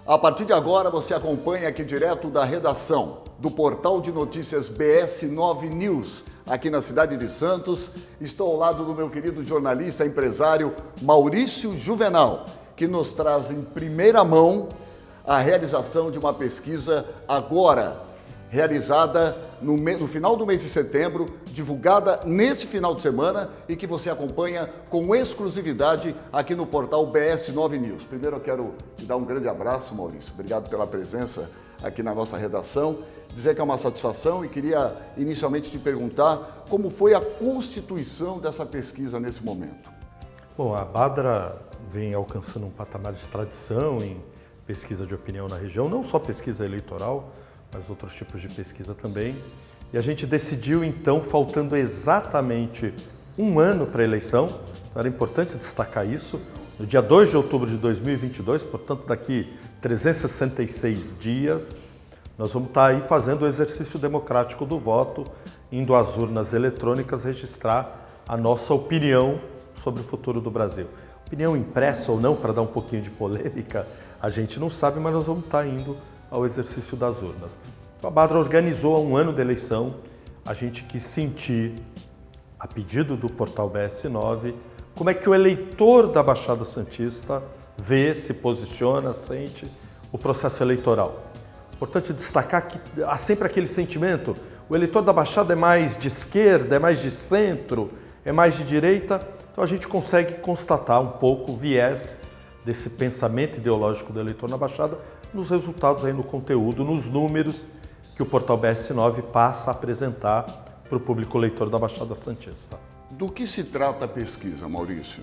A partir de agora, você acompanha aqui direto da redação do portal de notícias BS9 News, aqui na cidade de Santos. Estou ao lado do meu querido jornalista e empresário Maurício Juvenal, que nos traz em primeira mão a realização de uma pesquisa agora realizada no final do mês de setembro, divulgada nesse final de semana e que você acompanha com exclusividade aqui no portal BS9 News. Primeiro eu quero te dar um grande abraço, Maurício. Obrigado pela presença aqui na nossa redação. Dizer que é uma satisfação e queria inicialmente te perguntar como foi a constituição dessa pesquisa nesse momento. Bom, a Badra vem alcançando um patamar de tradição em pesquisa de opinião na região, não só pesquisa eleitoral, mas outros tipos de pesquisa também. E a gente decidiu, então, faltando exatamente um ano para a eleição, então era importante destacar isso, no dia 2 de outubro de 2022, portanto, daqui 366 dias, nós vamos estar aí fazendo o exercício democrático do voto, indo às urnas eletrônicas registrar a nossa opinião sobre o futuro do Brasil. Opinião impressa ou não, para dar um pouquinho de polêmica, a gente não sabe, mas nós vamos estar indo ao exercício das urnas. Então a Badra organizou há um ano da eleição, a gente quis sentir, a pedido do portal BS9, como é que o eleitor da Baixada Santista vê, se posiciona, sente o processo eleitoral. Importante destacar que há sempre aquele sentimento, o eleitor da Baixada é mais de esquerda, é mais de centro, é mais de direita, então a gente consegue constatar um pouco o viés desse pensamento ideológico do eleitor na Baixada nos resultados aí no conteúdo, nos números que o portal BS9 passa a apresentar para o público leitor da Baixada Santista. Do que se trata a pesquisa, Maurício?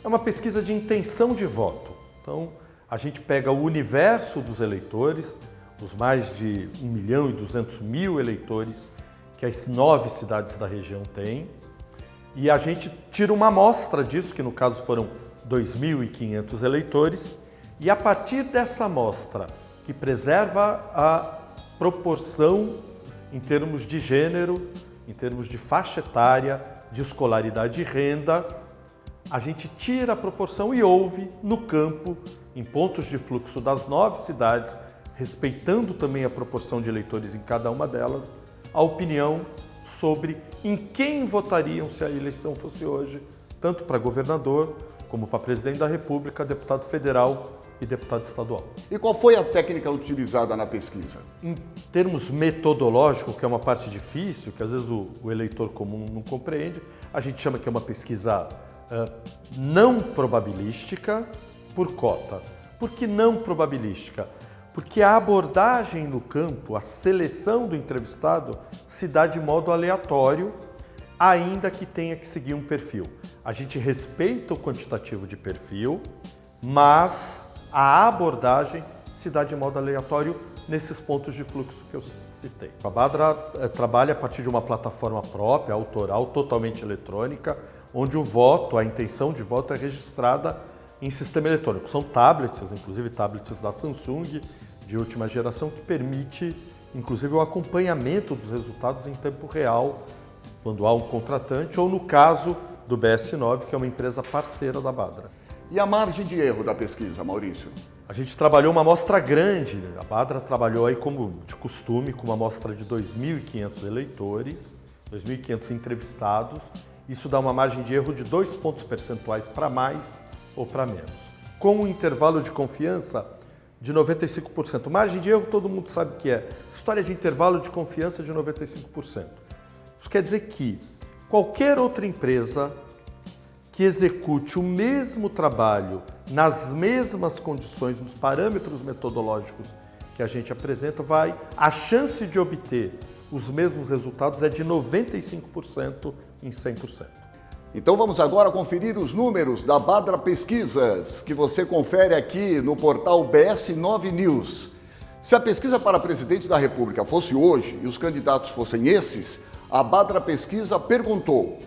É uma pesquisa de intenção de voto. Então, a gente pega o universo dos eleitores, os mais de 1.200.000 eleitores que as 9 cidades da região têm, e a gente tira uma amostra disso, que no caso foram 2.500 eleitores, e a partir dessa amostra, que preserva a proporção em termos de gênero, em termos de faixa etária, de escolaridade e renda, a gente tira a proporção e ouve no campo, em pontos de fluxo das 9 cidades, respeitando também a proporção de eleitores em cada uma delas, a opinião sobre em quem votariam se a eleição fosse hoje, tanto para governador, como para presidente da República, deputado federal e deputado estadual. E qual foi a técnica utilizada na pesquisa? Em termos metodológicos, que é uma parte difícil, que às vezes o eleitor comum não compreende, a gente chama que é uma pesquisa não probabilística por cota. Por que não probabilística? Porque a abordagem no campo, a seleção do entrevistado, se dá de modo aleatório, ainda que tenha que seguir um perfil. A gente respeita o quantitativo de perfil, mas a abordagem se dá de modo aleatório nesses pontos de fluxo que eu citei. A Badra trabalha a partir de uma plataforma própria, autoral, totalmente eletrônica, onde o voto, a intenção de voto é registrada em sistema eletrônico. São tablets, inclusive tablets da Samsung, de última geração, que permite, inclusive, o acompanhamento dos resultados em tempo real, quando há um contratante, ou no caso do BS9, que é uma empresa parceira da Badra. E a margem de erro da pesquisa, Maurício? A gente trabalhou uma amostra grande. A Badra trabalhou aí, como de costume, com uma amostra de 2.500 eleitores, 2.500 entrevistados. Isso dá uma margem de erro de 2 pontos percentuais para mais ou para menos. Com um intervalo de confiança de 95%. Margem de erro todo mundo sabe que é. História de intervalo de confiança de 95%. Isso quer dizer que qualquer outra empresa que execute o mesmo trabalho nas mesmas condições, nos parâmetros metodológicos que a gente apresenta, a chance de obter os mesmos resultados é de 95% em 100%. Então vamos agora conferir os números da Badra Pesquisas, que você confere aqui no portal BS9 News. Se a pesquisa para presidente da República fosse hoje e os candidatos fossem esses, a Badra Pesquisa perguntou: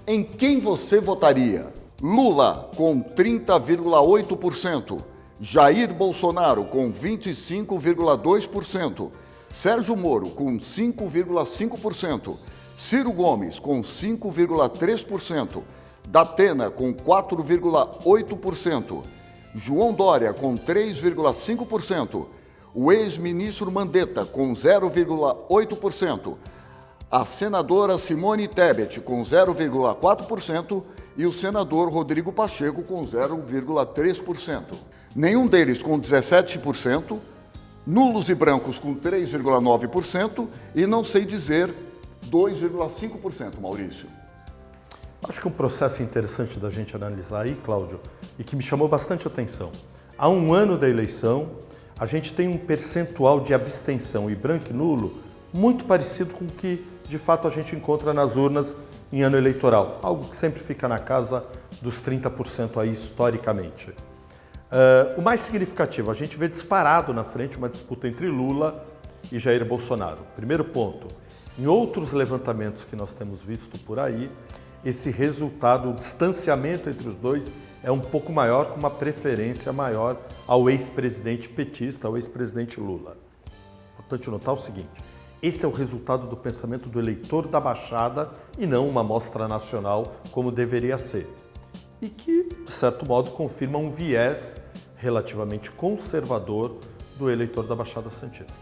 em quem você votaria? Lula, com 30,8%, Jair Bolsonaro, com 25,2%, Sérgio Moro, com 5,5%, Ciro Gomes, com 5,3%, Datena, com 4,8%, João Dória com 3,5%, o ex-ministro Mandetta com 0,8%, a senadora Simone Tebet com 0,4% e o senador Rodrigo Pacheco com 0,3%. Nenhum deles com 17%, nulos e brancos com 3,9% e não sei dizer 2,5%, Maurício. Acho que um processo interessante da gente analisar aí, Cláudio, e que me chamou bastante atenção. Há um ano da eleição, a gente tem um percentual de abstenção e branco e nulo muito parecido com o que, de fato, a gente encontra nas urnas em ano eleitoral. Algo que sempre fica na casa dos 30% aí, historicamente. O mais significativo, a gente vê disparado na frente uma disputa entre Lula e Jair Bolsonaro. Primeiro ponto, em outros levantamentos que nós temos visto por aí, esse resultado, o distanciamento entre os dois é um pouco maior, com uma preferência maior ao ex-presidente petista, ao ex-presidente Lula. Importante notar o seguinte, esse é o resultado do pensamento do eleitor da Baixada e não uma amostra nacional como deveria ser. E que, de certo modo, confirma um viés relativamente conservador do eleitor da Baixada Santista.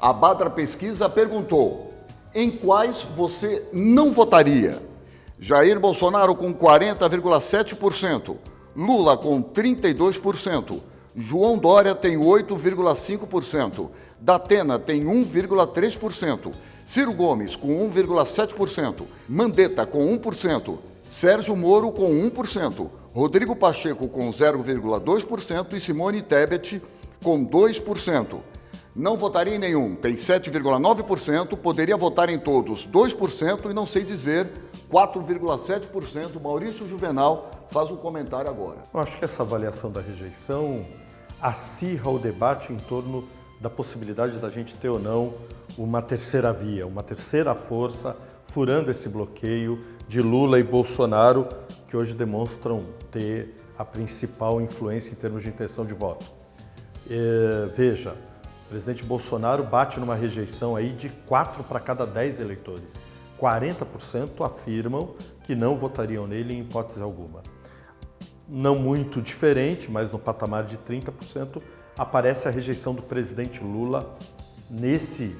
A Badra Pesquisa perguntou: em quais você não votaria? Jair Bolsonaro com 40,7%, Lula com 32%, João Dória tem 8,5%, Datena tem 1,3%, Ciro Gomes com 1,7%, Mandetta com 1%, Sérgio Moro com 1%, Rodrigo Pacheco com 0,2% e Simone Tebet com 2%. Não votaria em nenhum, tem 7,9%, poderia votar em todos 2% e não sei dizer 4,7%. Maurício Juvenal faz um comentário agora. Eu acho que essa avaliação da rejeição acirra o debate em torno da possibilidade da gente ter ou não uma terceira via, uma terceira força furando esse bloqueio de Lula e Bolsonaro, que hoje demonstram ter a principal influência em termos de intenção de voto. Veja, o presidente Bolsonaro bate numa rejeição aí de 4 para cada 10 eleitores. 40% afirmam que não votariam nele em hipótese alguma. Não muito diferente, mas no patamar de 30%, aparece a rejeição do presidente Lula nesses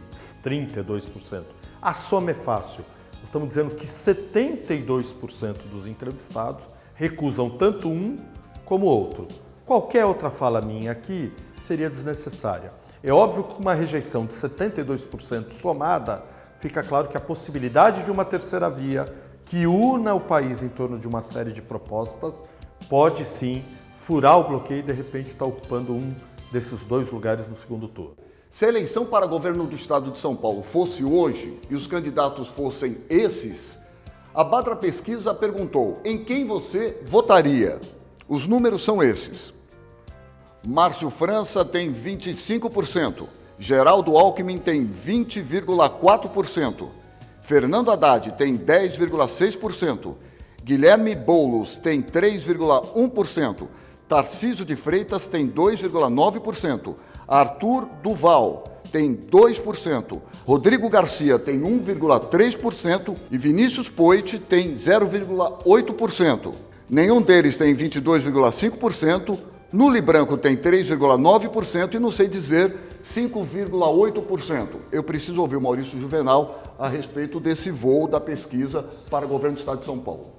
32%. A soma é fácil. Nós estamos dizendo que 72% dos entrevistados recusam tanto um como o outro. Qualquer outra fala minha aqui seria desnecessária. É óbvio que com uma rejeição de 72% somada, fica claro que a possibilidade de uma terceira via que una o país em torno de uma série de propostas pode sim furar o bloqueio e de repente estar ocupando um desses dois lugares no segundo turno. Se a eleição para governo do estado de São Paulo fosse hoje e os candidatos fossem esses, a Badra Pesquisa perguntou: em quem você votaria? Os números são esses. Márcio França tem 25%, Geraldo Alckmin tem 20,4%, Fernando Haddad tem 10,6%, Guilherme Boulos tem 3,1%, Tarcísio de Freitas tem 2,9%, Arthur Duval tem 2%, Rodrigo Garcia tem 1,3% e Vinícius Poit tem 0,8%. Nenhum deles tem 22,5%, Nulo e Branco tem 3,9% e não sei dizer 5,8%. Eu preciso ouvir o Maurício Juvenal a respeito desse voo da pesquisa para o governo do estado de São Paulo.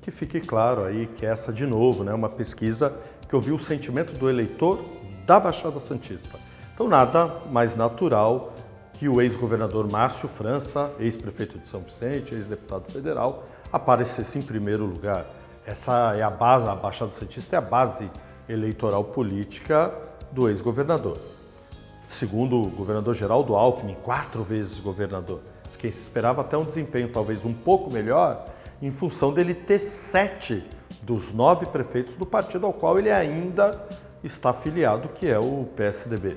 Que fique claro aí que essa, de novo, né, uma pesquisa que ouviu o sentimento do eleitor da Baixada Santista. Então, nada mais natural que o ex-governador Márcio França, ex-prefeito de São Vicente, ex-deputado federal, aparecesse em primeiro lugar. Essa é a base, a Baixada Santista é a base eleitoral política do ex-governador. Segundo o governador Geraldo Alckmin, 4 vezes governador, quem se esperava até um desempenho talvez um pouco melhor, em função dele ter 7 dos 9 prefeitos do partido ao qual ele ainda está afiliado, que é o PSDB.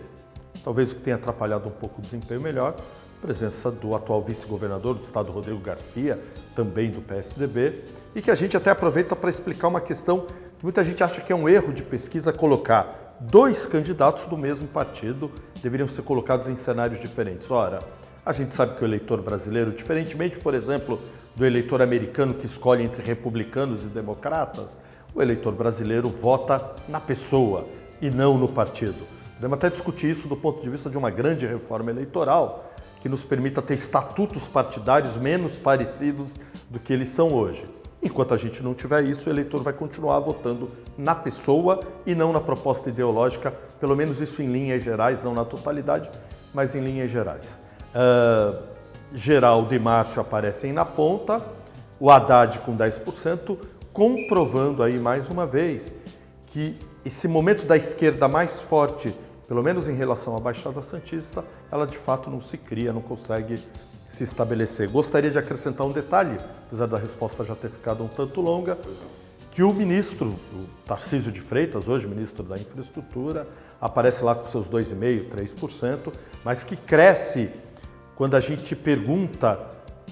Talvez o que tenha atrapalhado um pouco o desempenho melhor, a presença do atual vice-governador do estado, Rodrigo Garcia, também do PSDB, e que a gente até aproveita para explicar uma questão que muita gente acha que é um erro de pesquisa colocar 2 candidatos do mesmo partido, deveriam ser colocados em cenários diferentes. Ora, a gente sabe que o eleitor brasileiro, diferentemente, por exemplo, do eleitor americano que escolhe entre republicanos e democratas, o eleitor brasileiro vota na pessoa e não no partido. Podemos até discutir isso do ponto de vista de uma grande reforma eleitoral que nos permita ter estatutos partidários menos parecidos do que eles são hoje. Enquanto a gente não tiver isso, o eleitor vai continuar votando na pessoa e não na proposta ideológica, pelo menos isso em linhas gerais, não na totalidade, mas em linhas gerais. Geraldo e Márcio aparecem na ponta, o Haddad com 10%, comprovando aí mais uma vez que esse momento da esquerda mais forte, pelo menos em relação à Baixada Santista, ela de fato não se cria, não consegue se estabelecer. Gostaria de acrescentar um detalhe, apesar da resposta já ter ficado um tanto longa, que o ministro, o Tarcísio de Freitas, hoje ministro da Infraestrutura, aparece lá com seus 2,5%, 3%, mas que cresce quando a gente pergunta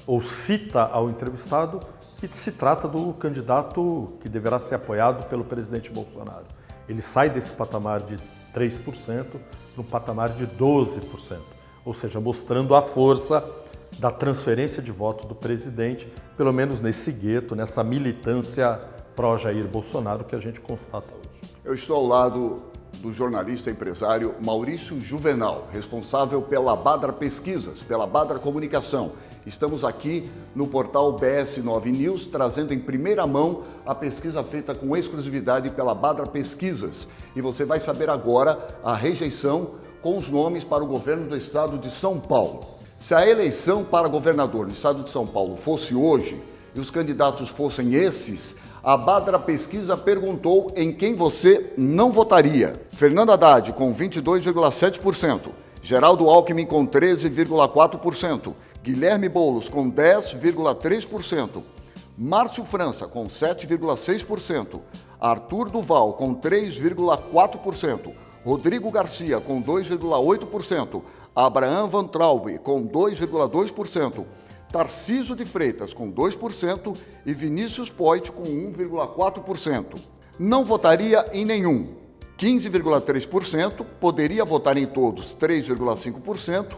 ou cita ao entrevistado que se trata do candidato que deverá ser apoiado pelo presidente Bolsonaro. Ele sai desse patamar de 3% para um patamar de 12%, ou seja, mostrando a força da transferência de voto do presidente, pelo menos nesse gueto, nessa militância pró-Jair Bolsonaro que a gente constata hoje. Eu estou ao lado do jornalista e empresário Maurício Juvenal, responsável pela Badra Pesquisas, pela Badra Comunicação. Estamos aqui no portal BS9 News, trazendo em primeira mão a pesquisa feita com exclusividade pela Badra Pesquisas. E você vai saber agora a rejeição com os nomes para o governo do estado de São Paulo. Se a eleição para governador do estado de São Paulo fosse hoje e os candidatos fossem esses, a Badra Pesquisa perguntou em quem você não votaria. Fernando Haddad com 22,7%, Geraldo Alckmin com 13,4%, Guilherme Boulos com 10,3%, Márcio França com 7,6%, Arthur Duval com 3,4%, Rodrigo Garcia com 2,8%, Abraham Van Traub com 2,2%, Tarcísio de Freitas com 2% e Vinícius Poit com 1,4%. Não votaria em nenhum, 15,3%, poderia votar em todos, 3,5%,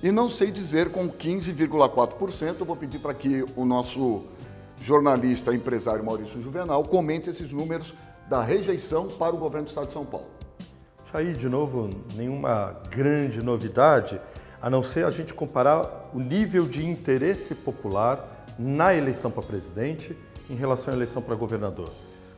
e não sei dizer com 15,4%. Eu vou pedir para que o nosso jornalista empresário Maurício Juvenal comente esses números da rejeição para o governo do estado de São Paulo. Aí, de novo, nenhuma grande novidade, a não ser a gente comparar o nível de interesse popular na eleição para presidente em relação à eleição para governador.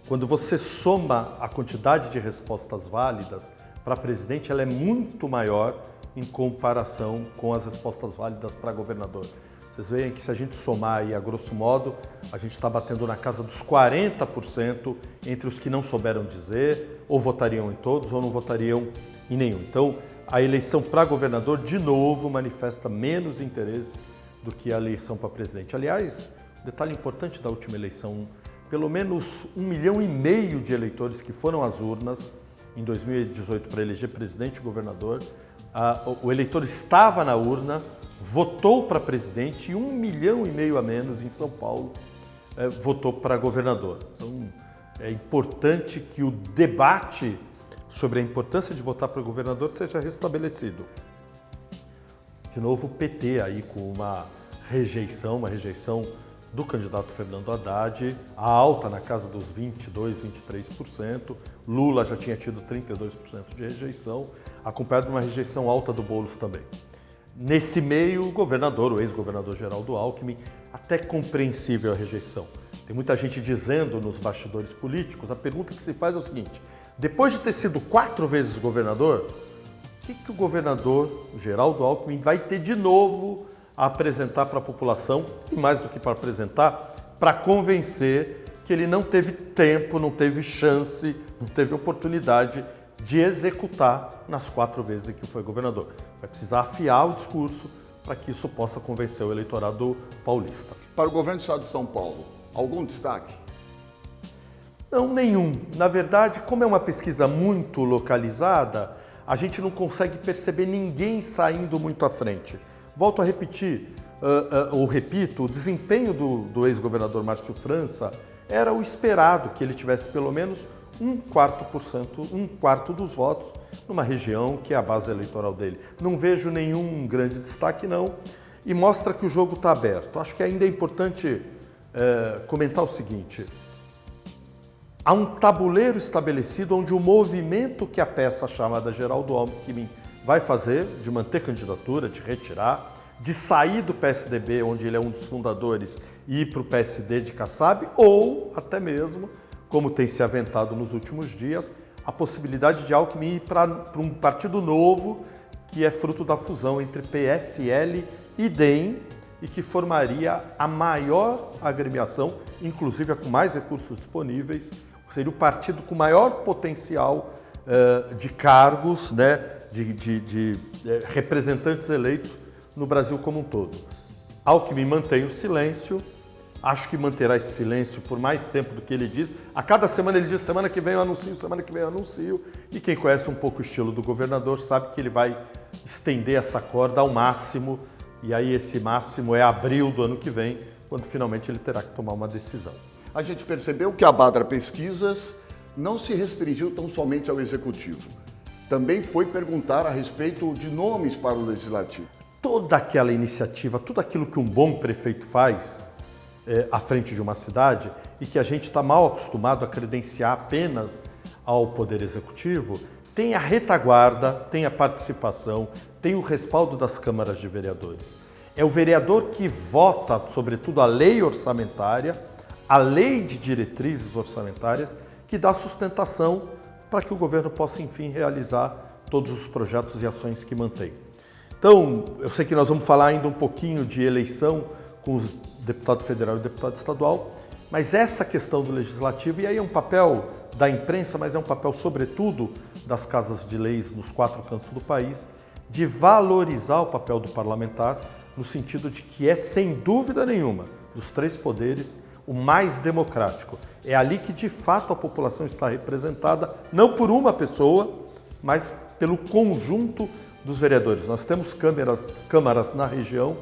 Quando você soma a quantidade de respostas válidas para presidente, ela é muito maior em comparação com as respostas válidas para governador. Vocês veem que se a gente somar aí, a grosso modo, a gente está batendo na casa dos 40% entre os que não souberam dizer, ou votariam em todos, ou não votariam em nenhum. Então, a eleição para governador, de novo, manifesta menos interesse do que a eleição para presidente. Aliás, detalhe importante da última eleição, pelo menos 1,5 milhão de eleitores que foram às urnas em 2018 para eleger presidente e governador, o eleitor estava na urna, votou para presidente e 1,5 milhão a menos em São Paulo votou para governador. Então, é importante que o debate sobre a importância de votar para governador seja restabelecido. De novo, o PT aí com uma rejeição do candidato Fernando Haddad, alta na casa dos 22%, 23%. Lula já tinha tido 32% de rejeição, acompanhado de uma rejeição alta do Boulos também. Nesse meio, o governador, o ex-governador Geraldo Alckmin, até compreensível a rejeição. Tem muita gente dizendo nos bastidores políticos, a pergunta que se faz é o seguinte: depois de ter sido 4 vezes governador, o que o governador Geraldo Alckmin vai ter de novo a apresentar para a população, e mais do que para apresentar, para convencer que ele não teve tempo, não teve chance, não teve oportunidade de executar nas 4 vezes em que foi governador. Vai precisar afiar o discurso para que isso possa convencer o eleitorado paulista. Para o governo do estado de São Paulo, algum destaque? Não, nenhum. Na verdade, como é uma pesquisa muito localizada, a gente não consegue perceber ninguém saindo muito à frente. Volto a repetir, repito, o desempenho do ex-governador Márcio França era o esperado, que ele tivesse pelo menos 1/4 dos votos numa região que é a base eleitoral dele. Não vejo nenhum grande destaque, não. e mostra que o jogo está aberto. Acho que ainda é importante comentar o seguinte: há um tabuleiro estabelecido onde o movimento que a peça chamada Geraldo Alckmin vai fazer, de manter candidatura, de retirar, de sair do PSDB, onde ele é um dos fundadores, e ir para o PSD de Kassab, ou até mesmo, como tem se aventado nos últimos dias, a possibilidade de Alckmin ir para um partido novo, que é fruto da fusão entre PSL e DEM, e que formaria a maior agremiação, inclusive a com mais recursos disponíveis, seria o partido com maior potencial de cargos, né, de representantes eleitos no Brasil como um todo. Alckmin mantém o silêncio, acho que manterá esse silêncio por mais tempo do que ele diz. A cada semana ele diz, semana que vem eu anuncio, semana que vem eu anuncio. E quem conhece um pouco o estilo do governador sabe que ele vai estender essa corda ao máximo, e aí esse máximo é abril do ano que vem, quando finalmente ele terá que tomar uma decisão. A gente percebeu que a Badra Pesquisas não se restringiu tão somente ao Executivo. Também foi perguntar a respeito de nomes para o Legislativo. Toda aquela iniciativa, tudo aquilo que um bom prefeito faz à frente de uma cidade e que a gente está mal acostumado a credenciar apenas ao Poder Executivo, tem a retaguarda, tem a participação, tem o respaldo das câmaras de vereadores. É o vereador que vota, sobretudo, a lei orçamentária, a lei de diretrizes orçamentárias, que dá sustentação para que o governo possa, enfim, realizar todos os projetos e ações que mantém. Então, eu sei que nós vamos falar ainda um pouquinho de eleição com os deputado federal e deputado estadual, mas essa questão do legislativo, e aí é um papel da imprensa, mas é um papel, sobretudo, das casas de leis nos 4 cantos do país, de valorizar o papel do parlamentar, no sentido de que é, sem dúvida nenhuma, dos 3 poderes, o mais democrático. É ali que, de fato, a população está representada, não por uma pessoa, mas pelo conjunto dos vereadores. Nós temos câmaras na região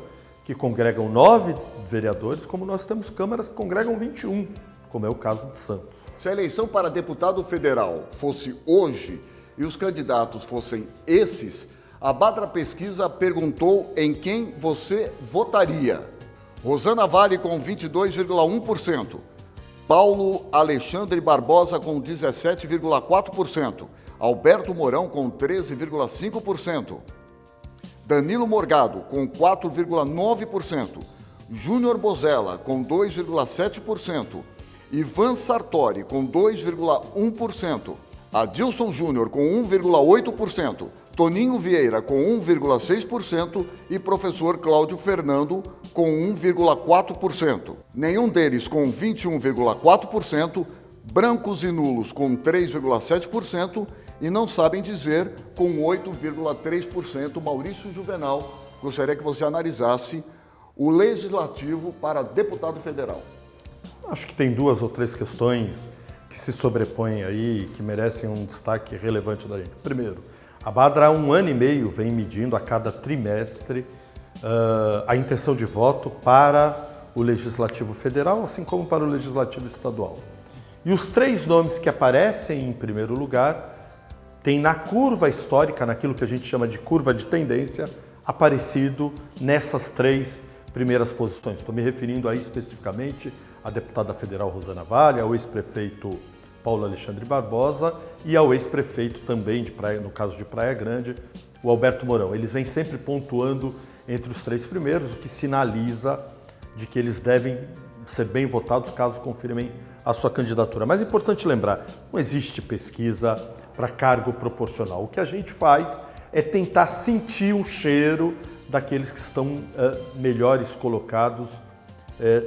que congregam 9 vereadores, como nós temos câmaras que congregam 21, como é o caso de Santos. Se a eleição para deputado federal fosse hoje e os candidatos fossem esses, a Badra Pesquisa perguntou em quem você votaria. Rosana Vale com 22,1%, Paulo Alexandre Barbosa com 17,4%, Alberto Mourão com 13,5%, Danilo Morgado com 4,9%, Júnior Bozella com 2,7%, Ivan Sartori com 2,1%, Adilson Júnior com 1,8%, Toninho Vieira com 1,6% e professor Cláudio Fernando com 1,4%. Nenhum deles com 21,4%, brancos e nulos com 3,7% e não sabem dizer com 8,3%. Maurício Juvenal, gostaria que você analisasse o legislativo para deputado federal. Acho que tem 2 ou 3 questões que se sobrepõem aí e que merecem um destaque relevante da gente. Primeiro, a Badra há 1 ano e meio vem medindo a cada trimestre a intenção de voto para o Legislativo Federal, assim como para o Legislativo Estadual. E os 3 nomes que aparecem em primeiro lugar têm na curva histórica, naquilo que a gente chama de curva de tendência, aparecido nessas 3 primeiras posições. Estou me referindo aí especificamente à deputada federal Rosana Vale, ao ex-prefeito Paulo Alexandre Barbosa e ao ex-prefeito também, no caso de Praia Grande, o Alberto Mourão. Eles vêm sempre pontuando entre os 3 primeiros, o que sinaliza de que eles devem ser bem votados caso confirmem a sua candidatura. Mas é importante lembrar, não existe pesquisa para cargo proporcional. O que a gente faz é tentar sentir o cheiro daqueles que estão melhores colocados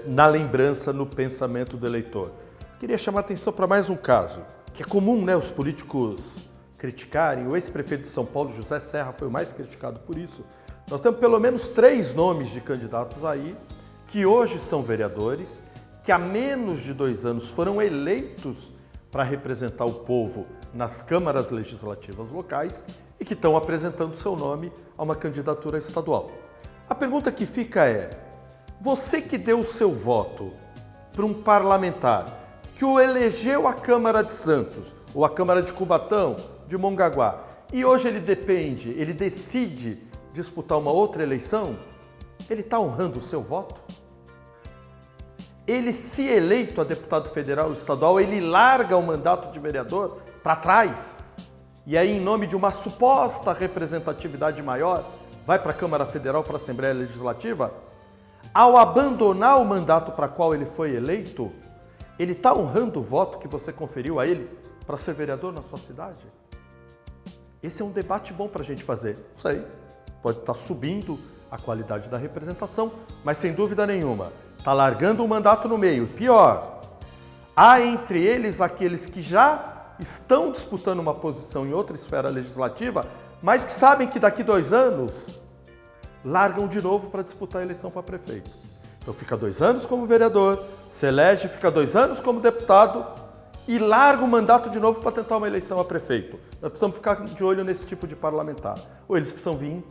na lembrança, no pensamento do eleitor. Queria chamar a atenção para mais um caso, que é comum, né, os políticos criticarem. O ex-prefeito de São Paulo, José Serra, foi o mais criticado por isso. Nós temos pelo menos 3 nomes de candidatos aí, que hoje são vereadores, que há menos de 2 anos foram eleitos para representar o povo nas câmaras legislativas locais e que estão apresentando seu nome a uma candidatura estadual. A pergunta que fica é: você que deu o seu voto para um parlamentar que o elegeu a Câmara de Santos, ou a Câmara de Cubatão, de Mongaguá, e hoje ele decide disputar uma outra eleição, ele está honrando o seu voto? Ele, se eleito a deputado federal ou estadual, ele larga o mandato de vereador para trás e aí, em nome de uma suposta representatividade maior, vai para a Câmara Federal, para a Assembleia Legislativa? Ao abandonar o mandato para qual ele foi eleito, ele está honrando o voto que você conferiu a ele para ser vereador na sua cidade? Esse é um debate bom para a gente fazer. Isso aí pode estar subindo a qualidade da representação, mas sem dúvida nenhuma, está largando o mandato no meio. Pior, há entre eles aqueles que já estão disputando uma posição em outra esfera legislativa, mas que sabem que daqui 2 anos largam de novo para disputar a eleição para prefeito. Então fica 2 anos como vereador, se elege, fica 2 anos como deputado e larga o mandato de novo para tentar uma eleição a prefeito. Nós precisamos ficar de olho nesse tipo de parlamentar. Ou eles precisam vir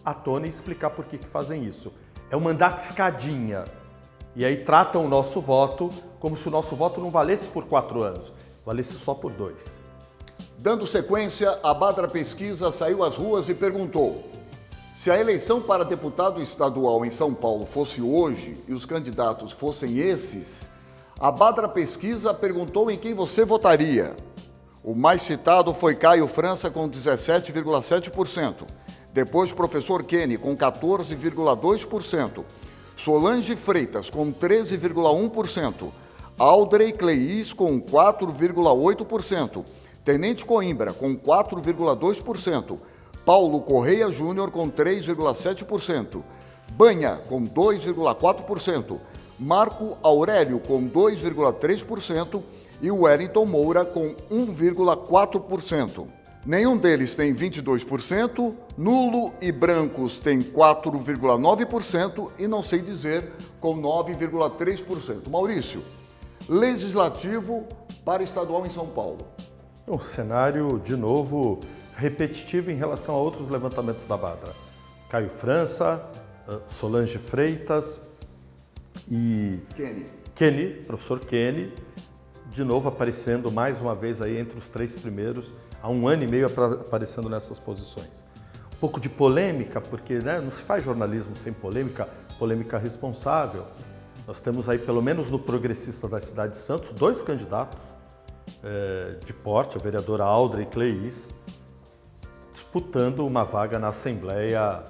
à tona e explicar por que fazem isso. É um mandato escadinha. E aí tratam o nosso voto como se o nosso voto não valesse por 4 anos, valesse só por 2. Dando sequência, a Badra Pesquisa saiu às ruas e perguntou: se a eleição para deputado estadual em São Paulo fosse hoje e os candidatos fossem esses, a Badra Pesquisa perguntou em quem você votaria. O mais citado foi Caio França com 17,7%, depois professor Kenny com 14,2%, Solange Freitas com 13,1%, Aldrey Cleis com 4,8%, Tenente Coimbra com 4,2%, Paulo Correia Júnior com 3,7%, Banha com 2,4%, Marco Aurélio com 2,3% e Wellington Moura com 1,4%. Nenhum deles tem 22%, nulo e brancos tem 4,9% e não sei dizer com 9,3%. Maurício, legislativo para estadual em São Paulo. Um cenário, de novo, repetitivo em relação a outros levantamentos da Badra. Caio França, Solange Freitas e Kenny, professor Kenny, de novo aparecendo mais uma vez aí entre os 3 primeiros, há 1 ano e meio aparecendo nessas posições. Um pouco de polêmica, porque não se faz jornalismo sem polêmica, polêmica responsável. Nós temos aí, pelo menos no progressista da cidade de Santos, 2 candidatos de porte, a vereadora Aldrey Cleis, disputando uma vaga na Assembleia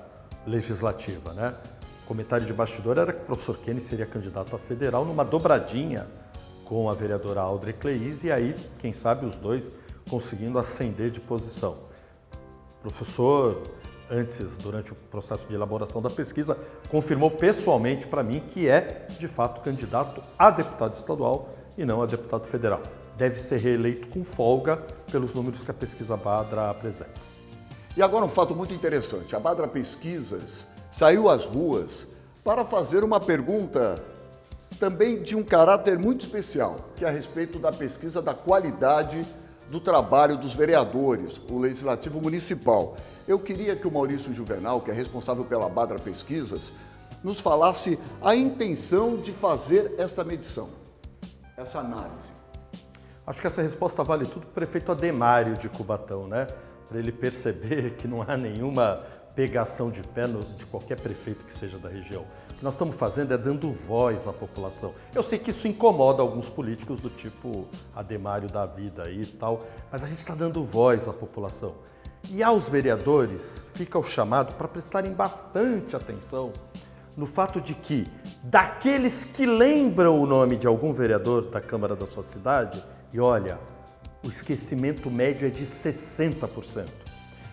Legislativa, né? O comentário de bastidor era que o professor Kenny seria candidato a federal numa dobradinha com a vereadora Aldrey Cleis e aí, quem sabe, os 2 conseguindo ascender de posição. O professor, durante o processo de elaboração da pesquisa, confirmou pessoalmente para mim que é, de fato, candidato a deputado estadual e não a deputado federal. Deve ser reeleito com folga pelos números que a pesquisa Badra apresenta. E agora um fato muito interessante. A Badra Pesquisas saiu às ruas para fazer uma pergunta também de um caráter muito especial, que é a respeito da pesquisa da qualidade do trabalho dos vereadores, o Legislativo Municipal. Eu queria que o Maurício Juvenal, que é responsável pela Badra Pesquisas, nos falasse a intenção de fazer esta medição, essa análise. Acho que essa resposta vale tudo para o prefeito Ademário de Cubatão, né? Para ele perceber que não há nenhuma pegação de pé de qualquer prefeito que seja da região. O que nós estamos fazendo é dando voz à população. Eu sei que isso incomoda alguns políticos do tipo Ademário da vida aí e tal, mas a gente está dando voz à população. E aos vereadores fica o chamado para prestarem bastante atenção no fato de que, daqueles que lembram o nome de algum vereador da Câmara da sua cidade, e olha, o esquecimento médio é de 60%.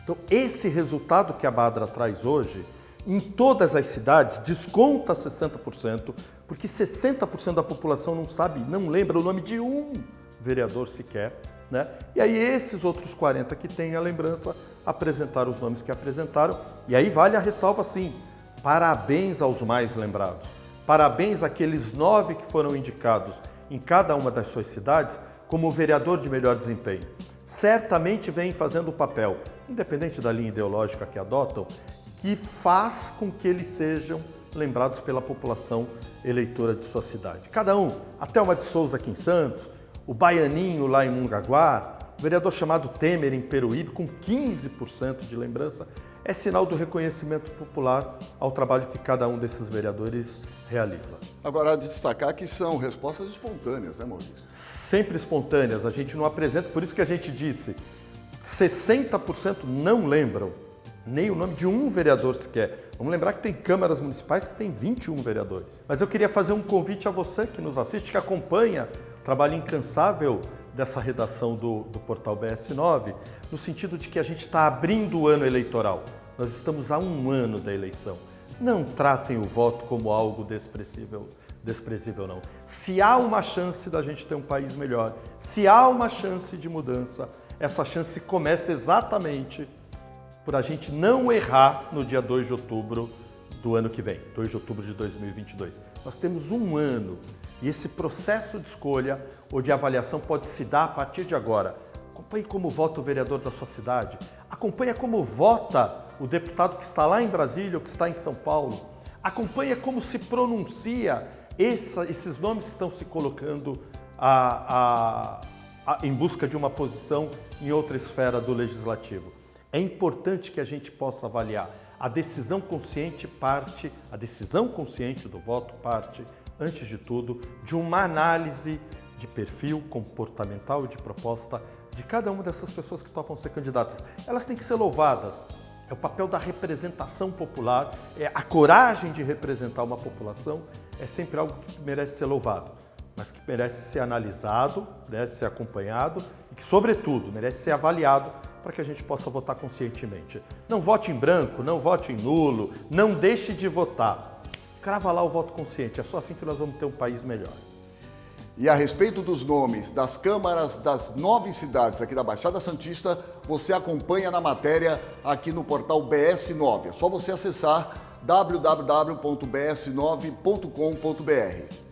Então, esse resultado que a Badra traz hoje, em todas as cidades, desconta 60%, porque 60% da população não sabe, não lembra o nome de um vereador sequer, né? E aí esses outros 40 que têm a lembrança apresentaram os nomes que apresentaram, e aí vale a ressalva sim, parabéns aos mais lembrados, parabéns àqueles 9 que foram indicados em cada uma das suas cidades como vereador de melhor desempenho. Certamente vem fazendo o papel, independente da linha ideológica que adotam, que faz com que eles sejam lembrados pela população eleitora de sua cidade. Cada um, a Thelma de Souza aqui em Santos, o Baianinho lá em Mongaguá, o vereador chamado Temer em Peruíbe, com 15% de lembrança. é sinal do reconhecimento popular ao trabalho que cada um desses vereadores realiza. Agora, há de destacar que são respostas espontâneas, né, Maurício? Sempre espontâneas, a gente não apresenta, por isso que a gente disse, 60% não lembram nem o nome de um vereador sequer. Vamos lembrar que tem câmaras municipais que tem 21 vereadores. Mas eu queria fazer um convite a você que nos assiste, que acompanha o trabalho incansável dessa redação do portal BS9, no sentido de que a gente está abrindo o ano eleitoral. Nós estamos há um ano da eleição. Não tratem o voto como algo desprezível não. Se há uma chance da gente ter um país melhor, se há uma chance de mudança, essa chance começa exatamente por a gente não errar no dia 2 de outubro do ano que vem, 2 de outubro de 2022. Nós temos um ano e esse processo de escolha ou de avaliação pode se dar a partir de agora. Acompanhe como vota o vereador da sua cidade, acompanhe como vota o deputado que está lá em Brasília ou que está em São Paulo, acompanhe como se pronuncia esses nomes que estão se colocando em busca de uma posição em outra esfera do legislativo. É importante que a gente possa avaliar. A decisão consciente do voto parte, antes de tudo, de uma análise de perfil comportamental e de proposta de cada uma dessas pessoas que topam ser candidatas. Elas têm que ser louvadas. É o papel da representação popular, a coragem de representar uma população é sempre algo que merece ser louvado, mas que merece ser analisado, merece ser acompanhado e que, sobretudo, merece ser avaliado para que a gente possa votar conscientemente. Não vote em branco, não vote em nulo, não deixe de votar. Crava lá o voto consciente, é só assim que nós vamos ter um país melhor. E a respeito dos nomes das câmaras das 9 cidades aqui da Baixada Santista, você acompanha na matéria aqui no portal BS9. É só você acessar www.bs9.com.br.